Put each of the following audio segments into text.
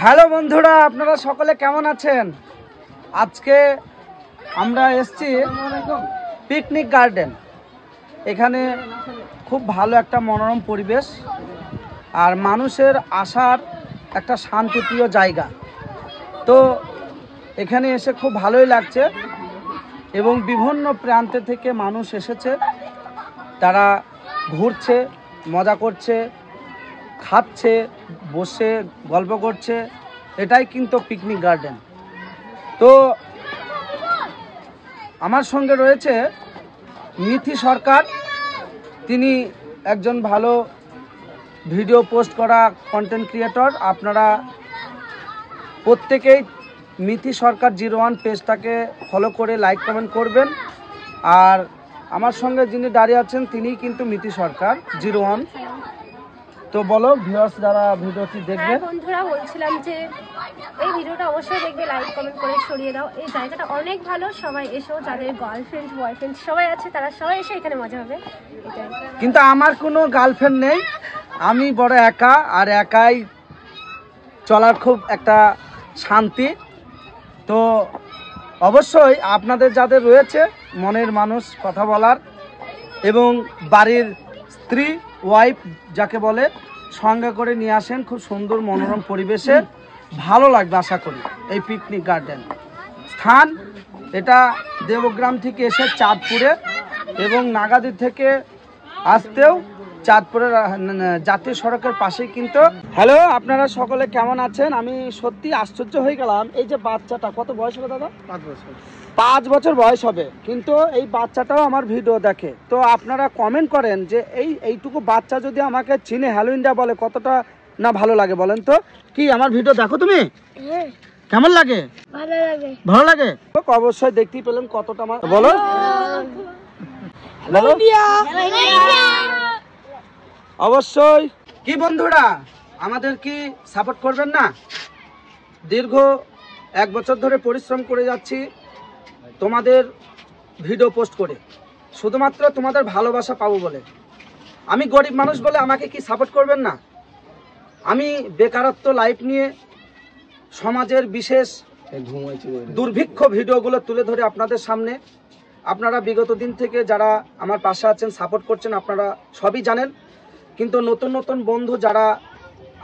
Hello বন্ধুরা, আপনারা সকলে কেমন আছেন? আজকে আমরা এসেছি পিকনিক গার্ডেন। এখানে খুব ভালো একটা মনোরম পরিবেশ আর মানুষের আসার একটা শান্তিপ্রিয় জায়গা। তো এখানে এসে খুব ভালোই লাগছে এবং বিভিন্ন প্রান্ত থেকে মানুষ এসেছে, তারা ঘুরছে, মজা করছে, খাচ্ছে, বসে গল্প করছে। এটাই কিন্তু পিকনিক গার্ডেন। তো আমার সঙ্গে রয়েছে মিথি সরকার। তিনি একজন ভালো ভিডিও পোস্ট করা কন্টেন্ট ক্রিয়েটর। আপনারা প্রত্যেকেই মিথি সরকার 01 পেজটাকে ফলো করে লাইক কমেন্ট করবেন। আর আমার সঙ্গে যিনি দাঁড়িয়ে আছেন তিনিই কিন্তু মিথি সরকার 01। তো বলো ভিউয়ার্স যারা ভিডিওটি দেখবে। বন্ধুরা, বলছিলাম যে এই ভিডিওটা অবশ্যই দেখবে, লাইক কমেন্ট করে ছড়িয়ে দাও। এই জায়গাটা অনেক ভালো, সবাই এসো, যাদের গার্লফ্রেন্ড বয়ফ্রেন্ড সবাই আছে তারা সবাই এসে এখানে মজা হবে। কিন্তু আমার কোনো গার্লফ্রেন্ড নেই, আমি বড় একা, আর একাই চলার খুব একটা শান্তি। তো অবশ্যই আপনাদের যাদের রয়েছে মনের মানুষ কথা বলার এবং বাড়ির স্ত্রী ওয়াইফ যাকে বলে, সঙ্গে করে নিয়ে আসেন। খুব সুন্দর মনোরম পরিবেশে ভালো লাগবে আশা করি। এই পিকনিক গার্ডেন স্থান এটা দেবগ্রাম থেকে এসে চাঁদপুরে এবং নাগাদি থেকে আসতেও চাঁদপুরের জাতীয় সড়কের পাশেই কিন্তু। হ্যালো, আপনারা সকলে কেমন আছেন? আমি সত্যি আশ্চর্য হয়ে গেলাম। এই যে বাচ্চাটা, কত বয়স হবে দাদা? 5 বছর। 5 বছর বয়স হবে, কিন্তু এই বাচ্চাটাও আমার ভিডিও দেখে। তো আপনারা কমেন্ট করেন যে এইটুকু বাচ্চা যদি আমাকে চিনে হ্যালো ইন্ডিয়া বলে, কতটা না ভালো লাগে বলেন তো। কি আমার ভিডিও দেখো তুমি? কেমন লাগে? ভালো লাগে। অবশ্যই দেখতেই পেলেন কতটা আমার। বলো বলো অবশ্যই। কি বন্ধুরা, আমাদের কি সাপোর্ট করবেন না? দীর্ঘ 1 বছর ধরে পরিশ্রম করে যাচ্ছি তোমাদের ভিডিও পোস্ট করে, শুধুমাত্র তোমাদের ভালোবাসা পাবো বলে। আমি গরিব মানুষ বলে আমাকে কি সাপোর্ট করবেন না? আমি বেকারত্ব লাইফ নিয়ে সমাজের বিশেষ দুর্ভিক্ষ ভিডিওগুলো তুলে ধরে আপনাদের সামনে। আপনারা বিগত দিন থেকে যারা আমার পাশে আছেন, সাপোর্ট করছেন, আপনারা সবই জানেন। কিন্তু নতুন নতুন বন্ধু যারা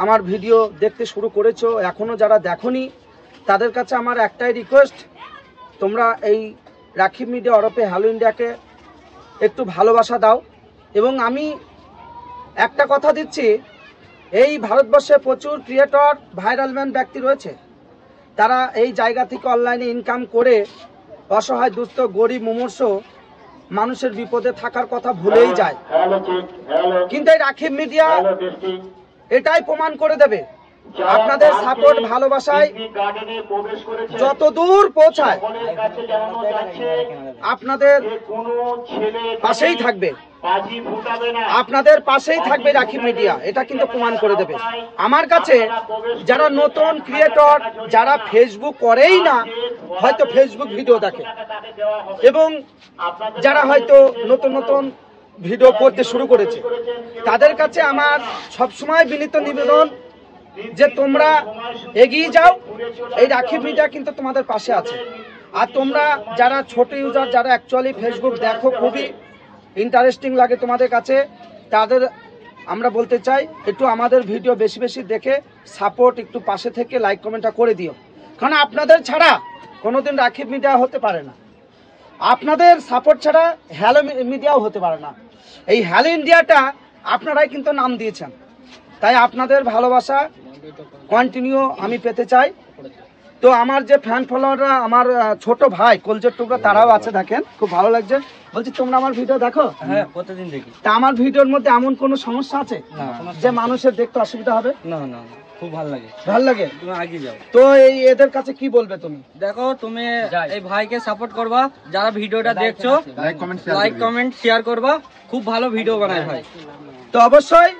আমার ভিডিও দেখতে শুরু করেছো, এখনও যারা দেখোনি, তাদের কাছে আমার একটাই রিকোয়েস্ট, তোমরা এই রাখিব মিডিয়া ওরফে হ্যালো ইন্ডিয়াকে একটু ভালোবাসা দাও। এবং আমি একটা কথা দিচ্ছি, এই ভারতবর্ষে প্রচুর ক্রিয়েটর ভাইরাল ম্যান ব্যক্তি রয়েছে, তারা এই জায়গা থেকে অনলাইনে ইনকাম করে অসহায় দুস্থ গরিব মুমূর্ষ মানুষের বিপদে থাকার কথা ভুলেই যায়। কিন্তু এই রাখিব মিডিয়া এটাই প্রমাণ করে দেবে, আপনাদের সাপোর্ট ভালোবাসায় যত দূর পৌঁছায় আপনাদের পাশেই থাকবে, আপনাদের পাশেই থাকবে রাখিব মিডিয়া। এটা কিন্তু প্রমাণ করে দেবে। আমার কাছে যারা নতুন ক্রিয়েটর, যারা ফেসবুক করেই না, হয়তো ফেসবুক ভিডিও দেখে, এবং যারা হয়তো নতুন নতুন ভিডিও করতে শুরু করেছে, তাদের কাছে আমার সবসময় বিনীত নিবেদন যে তোমরা এগিয়ে যাও। এই রাখিব মিডিয়া কিন্তু তোমাদের পাশে আছে। আর তোমরা যারা ছোট ইউজার, যারা অ্যাকচুয়ালি ফেসবুক দেখো, খুবই ইন্টারেস্টিং লাগে তোমাদের কাছে, তাদের আমরা বলতে চাই একটু আমাদের ভিডিও বেশি বেশি দেখে সাপোর্ট একটু পাশে থেকে লাইক কমেন্টটা করে দিও। কারণ আপনাদের ছাড়া কোনোদিন রাখিব মিডিয়া হতে পারে না, আপনাদের সাপোর্ট ছাড়া হ্যালো মিডিয়াও হতে পারে না। এই হ্যালো ইন্ডিয়াটা আপনারাই কিন্তু নাম দিয়েছেন, তাই আপনাদের ভালোবাসা কন্টিনিউ আমি পেতে চাই। তো আমার যে ফ্যান ফলোয়াররা, আমার ছোট ভাই কলজের টুকরা, তারাও আছে, দেখেন খুব ভালো লাগছে। বলছি তোমরা আমার ভিডিও দেখো? হ্যাঁ, প্রতিদিন দেখি। তা আমার ভিডিওর মধ্যে এমন কোনো সমস্যা আছে যে মানুষের দেখতে অসুবিধা হবে? না না, খুব ভালো লাগে। ভালো লাগে, তুমি আগে যাও। তো এই এদের কাছে কি বলবে তুমি? দেখো, তুমি এই ভাইকে সাপোর্ট করবা, যারা ভিডিওটা দেখছো লাইক কমেন্ট শেয়ার করবা। খুব ভালো ভিডিও বানায় ভাই। তো অবশ্যই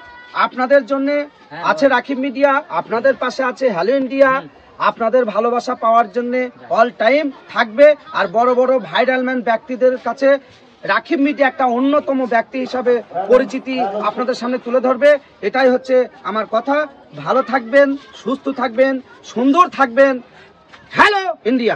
আপনাদের জন্য আছে রাখিব মিডিয়া, আপনাদের পাশে আছে হ্যালো ইন্ডিয়া। আপনাদের ভালোবাসা পাওয়ার জন্য অল টাইম থাকবে। আর বড় বড় ভাইরাল ম্যান ব্যক্তিদের কাছে রাখিব মিডিয়া একটা অন্যতম ব্যক্তি হিসাবে পরিচিতি আপনাদের সামনে তুলে ধরবে। এটাই হচ্ছে আমার কথা। ভালো থাকবেন, সুস্থ থাকবেন, সুন্দর থাকবেন। Hello India.